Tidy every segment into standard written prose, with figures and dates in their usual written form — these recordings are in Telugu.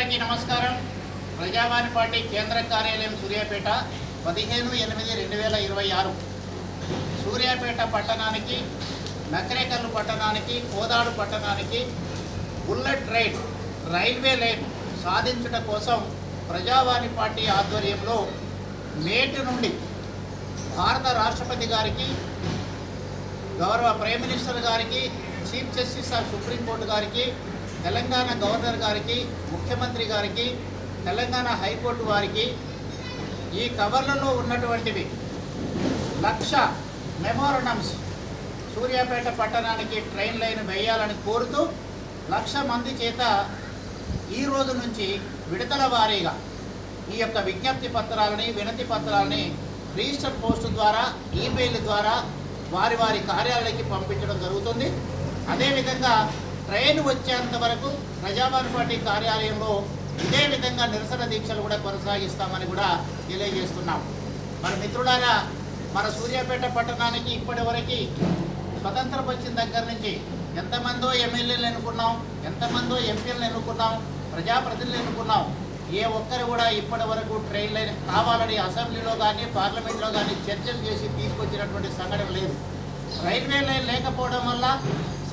అందరికీ నమస్కారం. ప్రజావాణి పార్టీ కేంద్ర కార్యాలయం సూర్యాపేట 15/8/2026 సూర్యాపేట పట్టణానికి, నకరేకల్లు పట్టణానికి, కోదాడు పట్టణానికి బుల్లెట్ ట్రైన్ రైల్వే లైన్ సాధించడం కోసం ప్రజావాణి పార్టీ ఆధ్వర్యంలో నేటి నుండి భారత రాష్ట్రపతి గారికి, గౌరవ ప్రైమ్ మినిస్టర్ గారికి, చీఫ్ జస్టిస్ ఆఫ్ సుప్రీంకోర్టు గారికి, తెలంగాణ గవర్నర్ గారికి, ముఖ్యమంత్రి గారికి, తెలంగాణ హైకోర్టు వారికి ఈ కవర్లలో ఉన్నటువంటివి 1,00,000 మెమోరండమ్స్ సూర్యాపేట పట్టణానికి ట్రైన్ లైన్ వేయాలని కోరుతూ 1,00,000 మంది చేత ఈ రోజు నుంచి విడతల వారీగా ఈ యొక్క విజ్ఞప్తి పత్రాలని, వినతి పత్రాలని రిజిస్టర్ పోస్టు ద్వారా, ఈమెయిల్ ద్వారా వారి వారి కార్యాలయానికి పంపించడం జరుగుతుంది. అదేవిధంగా ట్రైన్ వచ్చేంత వరకు ప్రజావాణి పార్టీ కార్యాలయంలో ఇదే విధంగా నిరసన దీక్షలు కూడా కొనసాగిస్తామని కూడా తెలియజేస్తున్నాం. మరి మిత్రులారా, మన సూర్యాపేట పట్టణానికి ఇప్పటివరకు స్వతంత్రం వచ్చిన దగ్గర నుంచి ఎంతమందో ఎమ్మెల్యేలు ఎన్నుకున్నాం, ఎంతమందో ఎంపీలను ఎన్నుకున్నాం, ప్రజాప్రతినిధులు ఎన్నుకున్నాం. ఏ ఒక్కరు కూడా ఇప్పటి వరకు ట్రైన్ లైన్ కావాలని అసెంబ్లీలో కానీ, పార్లమెంట్లో కానీ చర్చలు చేసి తీసుకొచ్చినటువంటి సంఘటన లేదు. రైల్వే లైన్ లేకపోవడం వల్ల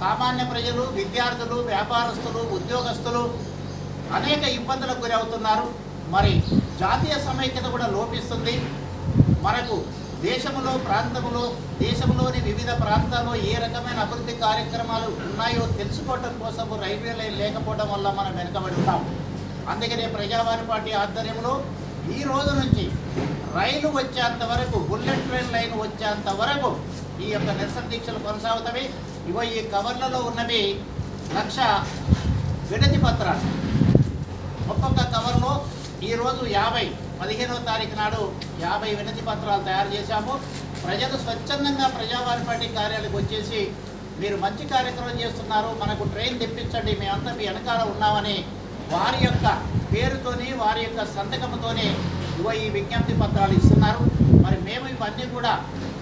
సామాన్య ప్రజలు, విద్యార్థులు, వ్యాపారస్తులు, ఉద్యోగస్తులు అనేక ఇబ్బందులకు గురవుతున్నారు. మరి జాతీయ సమైక్యత కూడా లోపిస్తుంది. మనకు దేశంలో, ప్రాంతంలో, దేశంలోని వివిధ ప్రాంతాల్లో ఏ రకమైన అభివృద్ధి కార్యక్రమాలు ఉన్నాయో తెలుసుకోవడం కోసం రైల్వే లైన్ లేకపోవడం వల్ల మనం వెనుకబడి ఉన్నాం. అందుకనే ప్రజావాణి పార్టీ ఆధ్వర్యంలో ఈ రోజు నుంచి రైలు వచ్చేంత వరకు, బుల్లెట్ ట్రైన్ లైన్ వచ్చేంత వరకు ఈ యొక్క నిరసన దీక్షలు కొనసాగుతాయి. ఇగో ఈ కవర్లలో ఉన్నవి 1,00,000 వినతి పత్రాలు. ఒక్కొక్క కవర్లో ఈరోజు 15వ తారీఖు నాడు 50 వినతి పత్రాలు తయారు చేశాము. ప్రజలు స్వచ్ఛందంగా ప్రజావాణి పార్టీ కార్యాలయానికి వచ్చేసి మీరు మంచి కార్యక్రమం చేస్తున్నారు, మనకు ట్రైన్ తెప్పించండి, మేమంతా మీ వెనకాల ఉన్నామని వారి యొక్క పేరుతోని, వారి యొక్క సంతకంతోనే ఈ విజ్ఞప్తి పత్రాలు ఇస్తున్నారు. మరి మేము ఇవన్నీ కూడా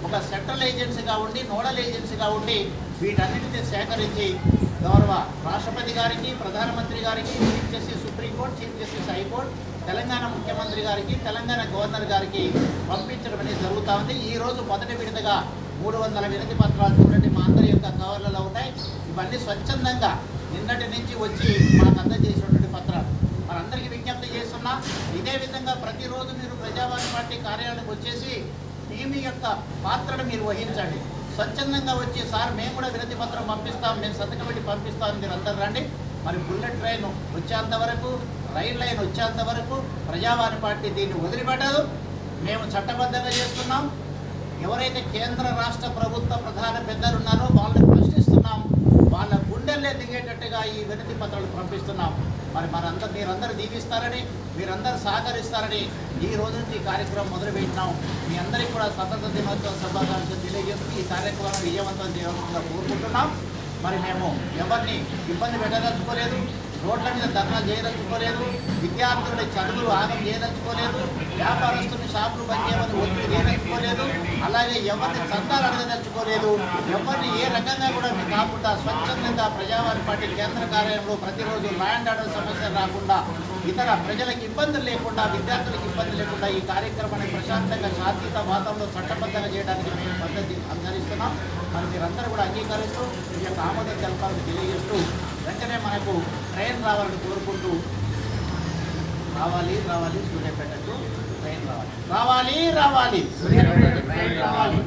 ఒక సెంట్రల్ ఏజెన్సీగా ఉండి, నోడల్ ఏజెన్సీగా ఉండి వీటన్నిటిని సేకరించి గౌరవ రాష్ట్రపతి గారికి, ప్రధానమంత్రి గారికి, chief justice supreme court, chief justice high court, Telangana ముఖ్యమంత్రి గారికి, తెలంగాణ గవర్నర్ గారికి పంపించడం అనేది జరుగుతూ ఉంది. ఈరోజు మొదటి విడతగా 300 వినతి పత్రాలు చూడండి మా అందరి యొక్క కవర్లలో ఉన్నాయి. ఇవన్నీ స్వచ్ఛందంగా నిన్నటి నుంచి వచ్చి మాకు అందజేసినటువంటి పత్రాలు. మనందరికీ విజ్ఞప్తి చేస్తున్నా, ఇదే విధంగా ప్రతిరోజు మీరు ప్రజావాణి పార్టీ కార్యాలయానికి వచ్చేసి మీ యొక్క పాత్రను మీరు వహించండి. స్వచ్ఛందంగా వచ్చి సార్ మేము కూడా వినతి పత్రం పంపిస్తాం, మేము సంతకం పెట్టి పంపిస్తామని మీరు అందరు రండి. మరి బుల్లెట్ ట్రైన్ వచ్చేంత వరకు, రైల్ లైన్ వచ్చేంత వరకు ప్రజావాణి పార్టీ దీన్ని వదిలిపెట్టదు. మేము చట్టబద్ధంగా చేస్తున్నాం. ఎవరైతే కేంద్ర రాష్ట్ర ప్రభుత్వ ప్రధాన పెద్దలు ఉన్నారో వాళ్ళని ప్రశ్నిస్తున్నాం. వాళ్ళ గుండెల్లే దిగేటట్టుగా ఈ వినతి పత్రాలు పంపిస్తున్నాం. మరి మీరందరూ దీవిస్తారని, మీరందరూ సహకరిస్తారని ఈ రోజు నుంచి ఈ కార్యక్రమం మొదలుపెట్టినాం. మీ అందరికీ కూడా స్వతంత్ర దినోత్సవ శుభాకాంక్షలు తెలియజేస్తూ ఈ కార్యక్రమాన్ని విజయవంతం చేయవలసిందిగా కోరుకుంటున్నాం. మరి మేము ఎవరిని ఇబ్బంది పెట్టదలుచుకోలేదు, రోడ్ల మీద ధర్నా చేయదలుచుకోలేదు, విద్యార్థులని చదువులు ఆగం చేయదలుచుకోలేదు, వ్యాపారస్తుని షాపులు బంద్ చేయమని ఒత్తిడి చేయదలుచుకోలేదు, అలాగే ఎవరిని చందాలు అడగదలుచుకోలేదు. ఎవరిని ఏ రకంగా కూడా మీకు కాకుండా స్వచ్ఛందంగా ప్రజావాణి పార్టీ కేంద్ర కార్యాలయంలో ప్రతిరోజు ల్యాండ్ ఆర్డర్ సమస్యలు రాకుండా, ఇతర ప్రజలకు ఇబ్బందులు లేకుండా, విద్యార్థులకు ఇబ్బంది లేకుండా ఈ కార్యక్రమాన్ని ప్రశాంతంగా, శాంతియుత వాతావరణంలో చట్టబద్ధంగా చేయడానికి మేము పద్ధతి అనుసరిస్తున్నాం. మరి మీరందరూ కూడా అంగీకరిస్తూ ఈ యొక్క ఆమోదం తెలపాలని తెలియజేస్తూ వెంటనే మనకు ట్రైన్ రావాలని కోరుకుంటూ రావాలి సూర్యాపేటకు ట్రైన్ రావాలి సూర్యాపేట ట్రైన్ రావాలి.